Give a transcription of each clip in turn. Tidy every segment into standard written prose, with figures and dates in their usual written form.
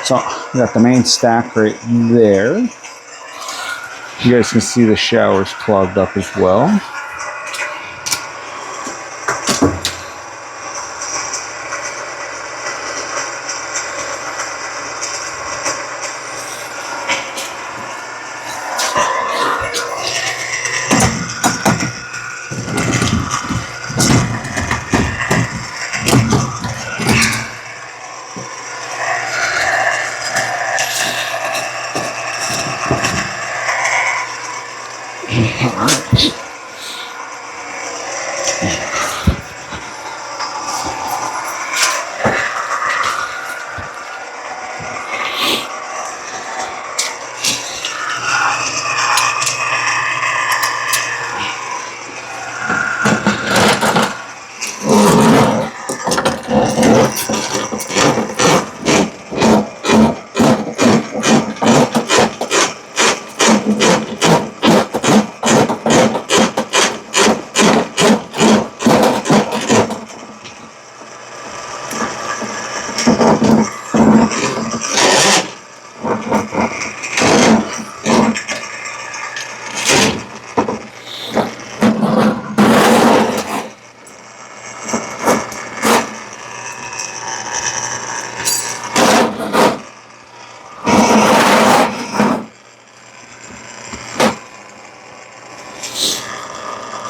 So we got the main stack right there. You guys can see the shower's clogged up as well.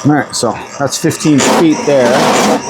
All right, so that's 15 feet there.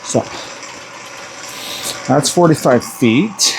So that's 45 feet.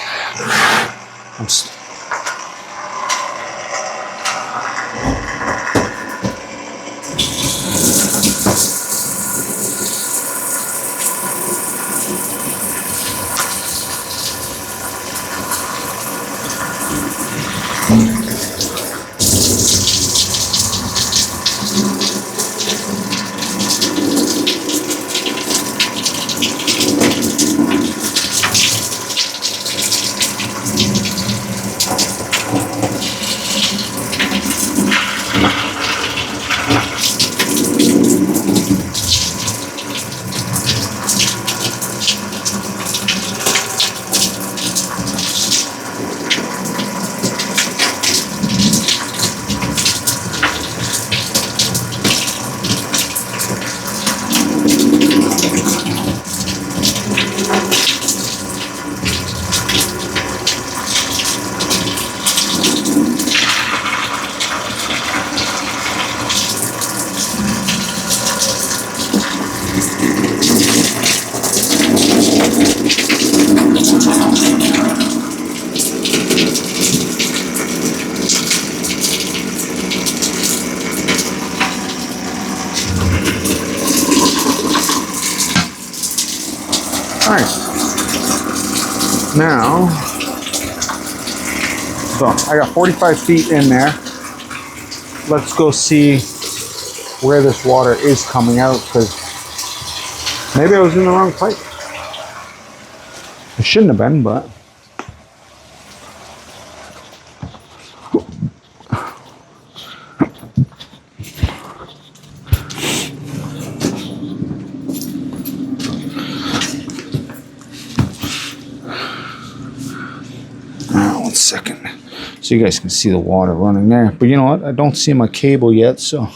Now, so I got 45 feet in there. Let's go see where this water is coming out, because maybe I was in the wrong pipe. I shouldn't have been, but second, so you guys can see the water running there. But you know what? I don't see my cable yet, so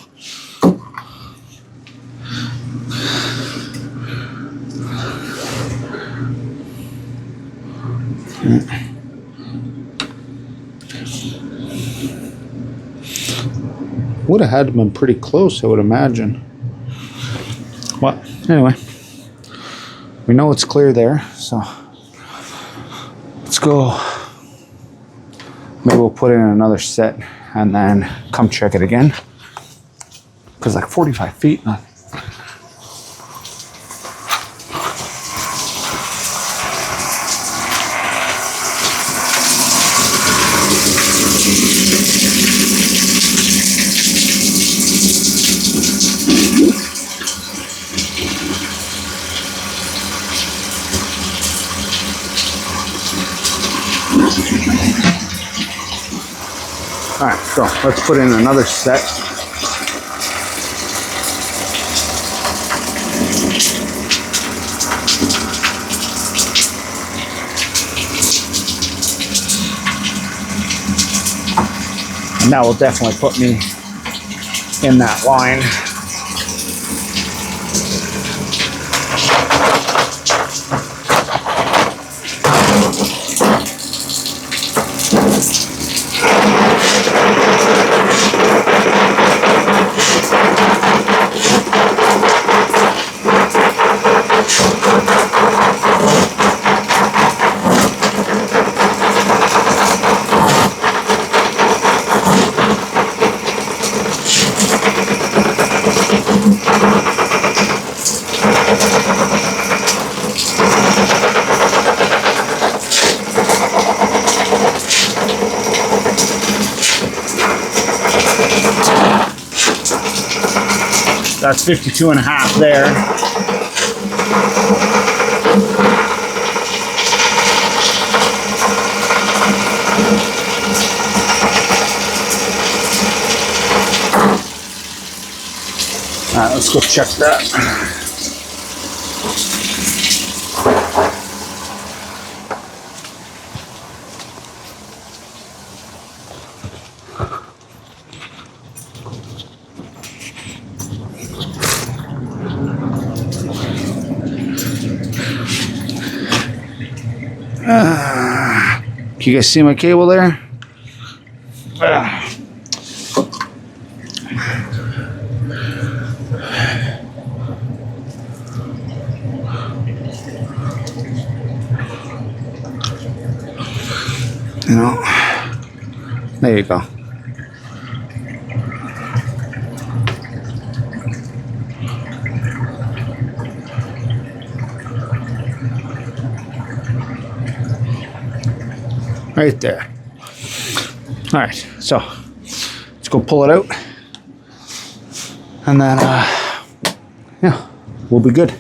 Would have had to been pretty close, I would imagine. Well, anyway, we know it's clear there, so let's go. Maybe we'll put in another set and then come check it again. Because like 45 feet, not. All right, so let's put in another set. And that will definitely put me in that line. That's 52 and a half there. All right, let's go check that. Can you guys see my cable there? You know, there you go. Right there. All right, so let's go pull it out, and then yeah, we'll be good.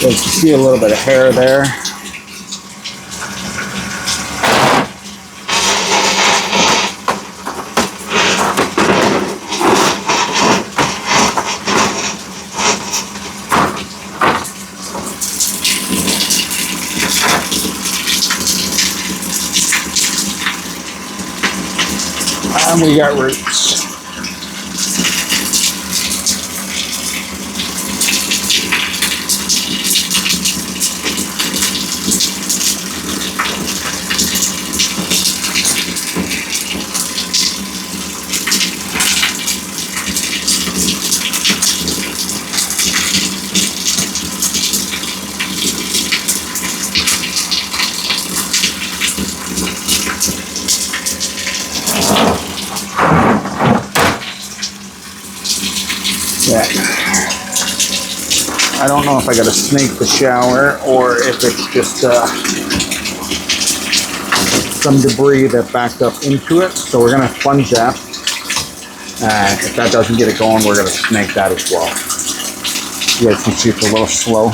You can see a little bit of hair there. And we got roots. Yeah. I don't know if I got to snake the shower or if it's just some debris that backed up into it. So we're going to sponge that. If that doesn't get it going, we're going to snake that as well. You guys can see it's a little slow.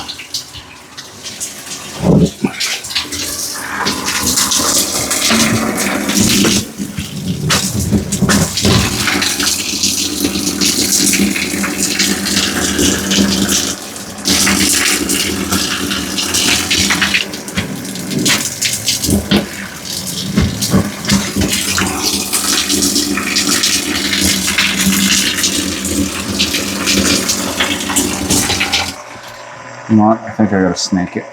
You know what? I think I gotta snake it.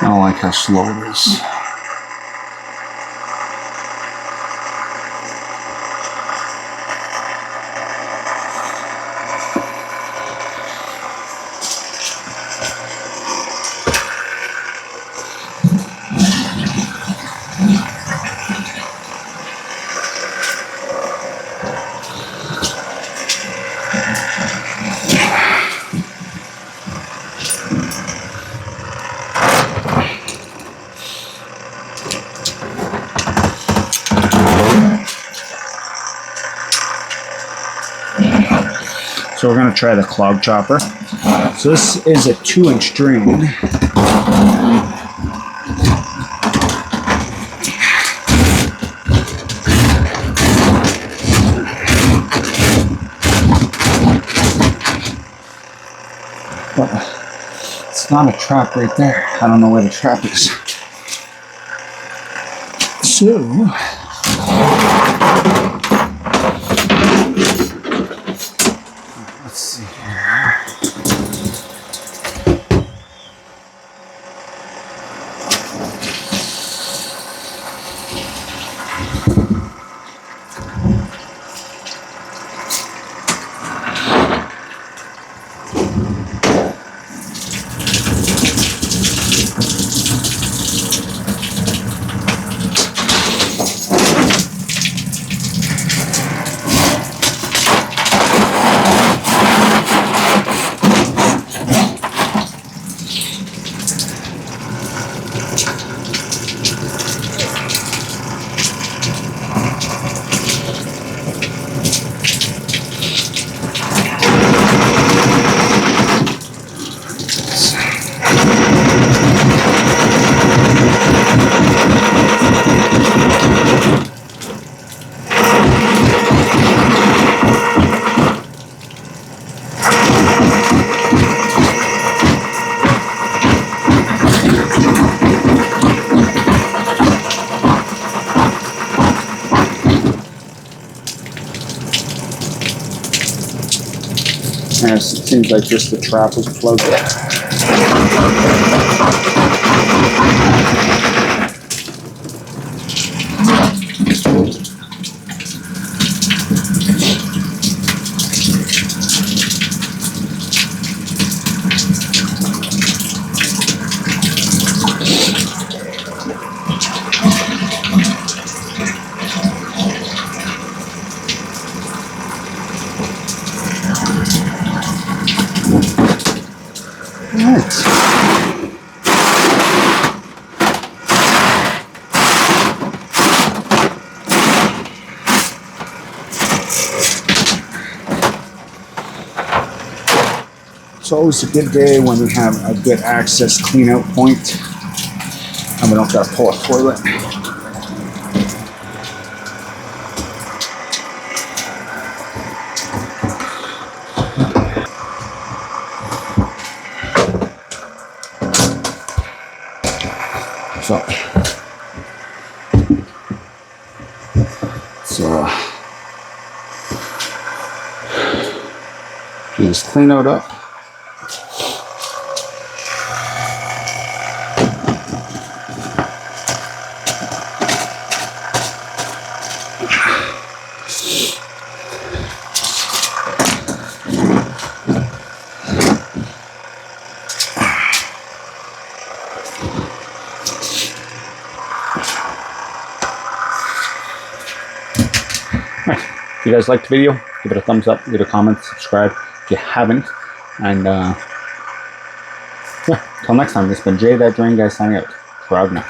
I don't like how slow it is. So we're going to try the clog chopper. So this is a 2-inch drain. But it's not a trap right there. I don't know where the trap is. So let's see here. Yes, it seems like just the trap was plugged in. minutes. It's always a good day when we have a good access clean out point and we don't got to pull a toilet. So do this clean out up. If you guys liked the video, give it a thumbs up, leave a comment, subscribe if you haven't. And yeah, till next time, this has been Jay, that Drain Guy, signing out. Clog now.